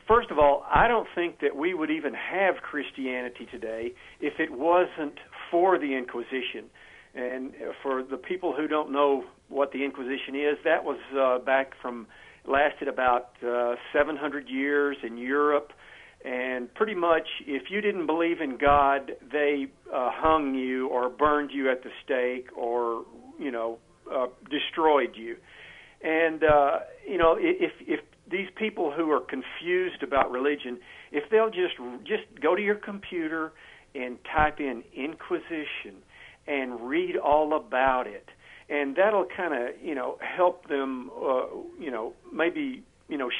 First of all, I don't think that we would even have Christianity today if it wasn't for the Inquisition. And for the people who don't know what the Inquisition is, that was lasted about 700 years in Europe. And pretty much, if you didn't believe in God, they hung you or burned you at the stake or, destroyed you. And, if these people who are confused about religion, if they'll just go to your computer and type in Inquisition and read all about it, and that'll kind of, help them, maybe,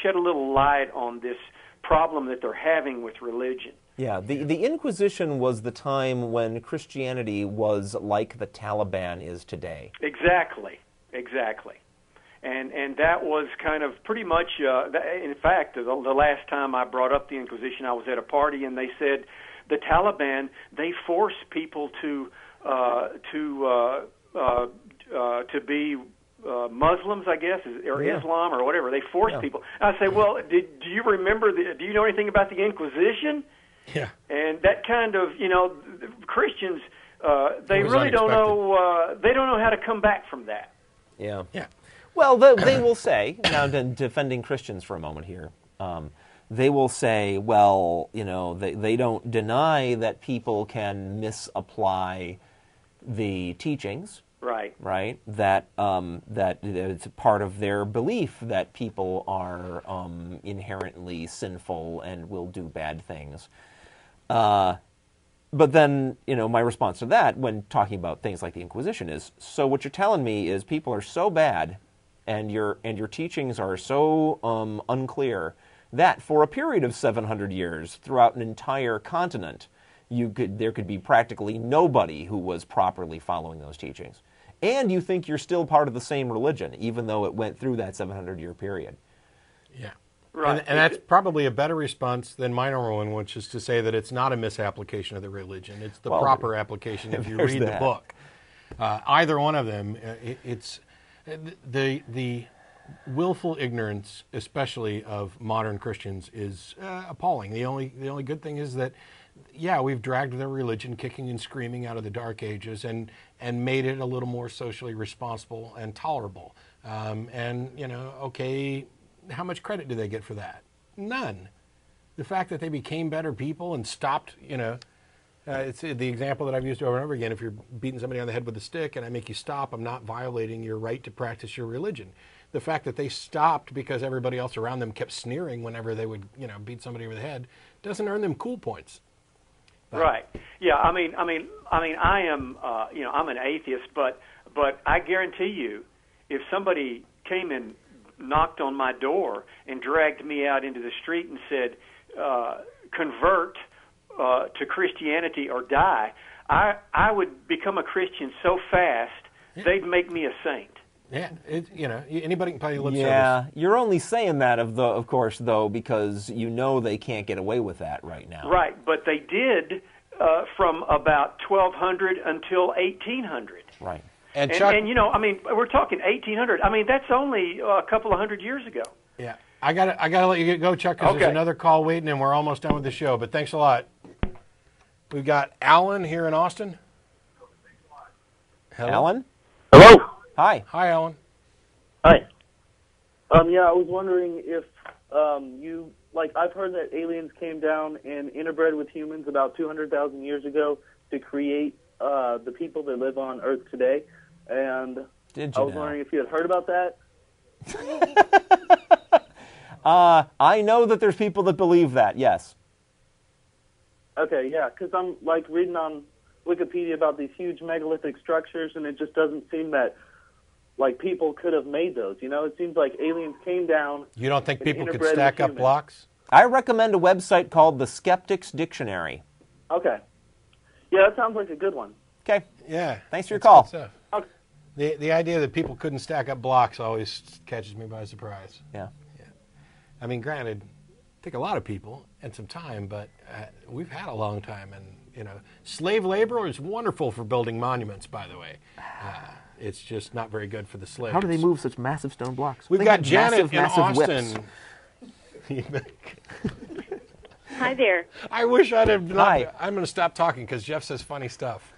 shed a little light on this problem that they're having with religion. Yeah, the Inquisition was the time when Christianity was like the Taliban is today. Exactly. And that was kind of pretty much, in fact, the last time I brought up the Inquisition, I was at a party and they said the Taliban, they force people to be Muslims, I guess, or Islam or whatever. They force people. I say, well, do you remember? Do you know anything about the Inquisition? Yeah. And that kind of, Christians, they really don't know. They don't know how to come back from that. Yeah. Well, they will say, now defending Christians for a moment here, they will say, well, they don't deny that people can misapply the teachings. Right. That it's part of their belief that people are inherently sinful and will do bad things. But then, my response to that when talking about things like the Inquisition is, so what you're telling me is people are so bad and your teachings are so unclear that for a period of 700 years throughout an entire continent, there could be practically nobody who was properly following those teachings. And you think you're still part of the same religion, even though it went through that 700-year period. Yeah. Right. And that's probably a better response than my normal one, which is to say that it's not a misapplication of the religion. It's the proper application if you read the book. Either one of them, it's the willful ignorance, especially of modern Christians, is appalling. The only good thing is that, we've dragged their religion kicking and screaming out of the Dark Ages and made it a little more socially responsible and tolerable. How much credit do they get for that? None. The fact that they became better people and stopped, it's the example that I've used over and over again. If you're beating somebody on the head with a stick and I make you stop, I'm not violating your right to practice your religion. The fact that they stopped because everybody else around them kept sneering whenever they would, beat somebody over the head doesn't earn them cool points. But, right. Yeah. I am, I'm an atheist, but I guarantee you, if somebody came and knocked on my door and dragged me out into the street and said, convert to Christianity or die, I would become a Christian so fast, they'd make me a saint. Yeah, anybody can pay lip service. Yeah, you're only saying that, of course, though, because they can't get away with that right now. Right, but they did from about 1200 until 1800. Right. And we're talking 1800. That's only a couple of hundred years ago. Yeah, I gotta let you go, Chuck, because there's another call waiting, and we're almost done with the show. But thanks a lot. We've got Alan here in Austin. Hello? Alan? Hello. Hi, Alan. Hi. I was wondering if I've heard that aliens came down and interbred with humans about 200,000 years ago to create the people that live on Earth today. And I was wondering if you had heard about that. I know that there's people that believe that, yes. Okay, yeah, because I'm reading on Wikipedia about these huge megalithic structures, and it just doesn't seem that people could have made those. It seems like aliens came down. You don't think people could stack up blocks? I recommend a website called the Skeptic's Dictionary. Okay. Yeah, that sounds like a good one. Okay. Yeah. Thanks for your call. Okay. The idea that people couldn't stack up blocks always catches me by surprise. Yeah. Granted, take a lot of people and some time, but we've had a long time, and slave labor is wonderful for building monuments. By the way, it's just not very good for the slaves. How do they move such massive stone blocks? We've got Janet in Austin. Hi there. I wish I'd have not. Hi. I'm going to stop talking because Jeff says funny stuff.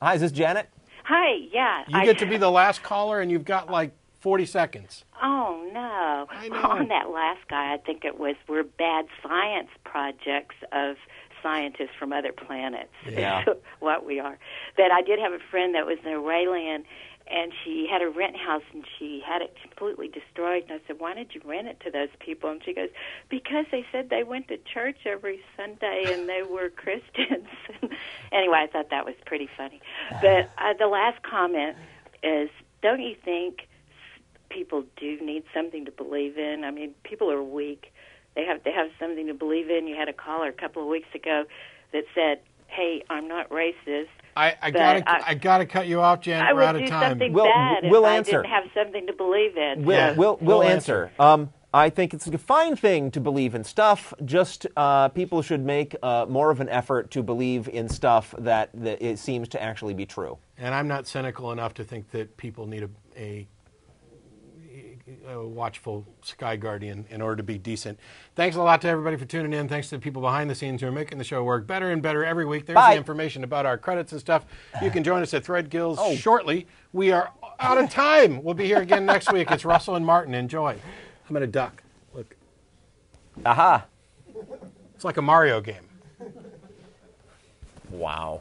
Hi, is this Janet? Hi, yeah. You get to be the last caller, and you've got like 40 seconds. Oh, no. I know. On that last guy, I think it was, we're bad science projects of scientists from other planets. Yeah. Is what we are. But I did have a friend that was an Iranian, and she had a rent house, and she had it completely destroyed. And I said, why did you rent it to those people? And she goes, because they said they went to church every Sunday, and they were Christians. Anyway, I thought that was pretty funny. But the last comment is, don't you think people do need something to believe in? I mean, people are weak. They have something to believe in. You had a caller a couple of weeks ago that said, hey, I'm not racist. I gotta cut you off, Jen. We're out of time. I would do something We'll bad answer. if I didn't have something to believe in. We'll answer. I think it's a fine thing to believe in stuff. Just people should make more of an effort to believe in stuff that it seems to actually be true. And I'm not cynical enough to think that people need a watchful sky guardian in order to be decent. Thanks a lot to everybody for tuning in. Thanks to the people behind the scenes who are making the show work better and better every week. There's the information about our credits and stuff. You can join us at Thread Guilds shortly. We are out of time. We'll be here again next week. It's Russell and Martin. Enjoy. I'm going to duck. Look. Aha. It's like a Mario game. Wow.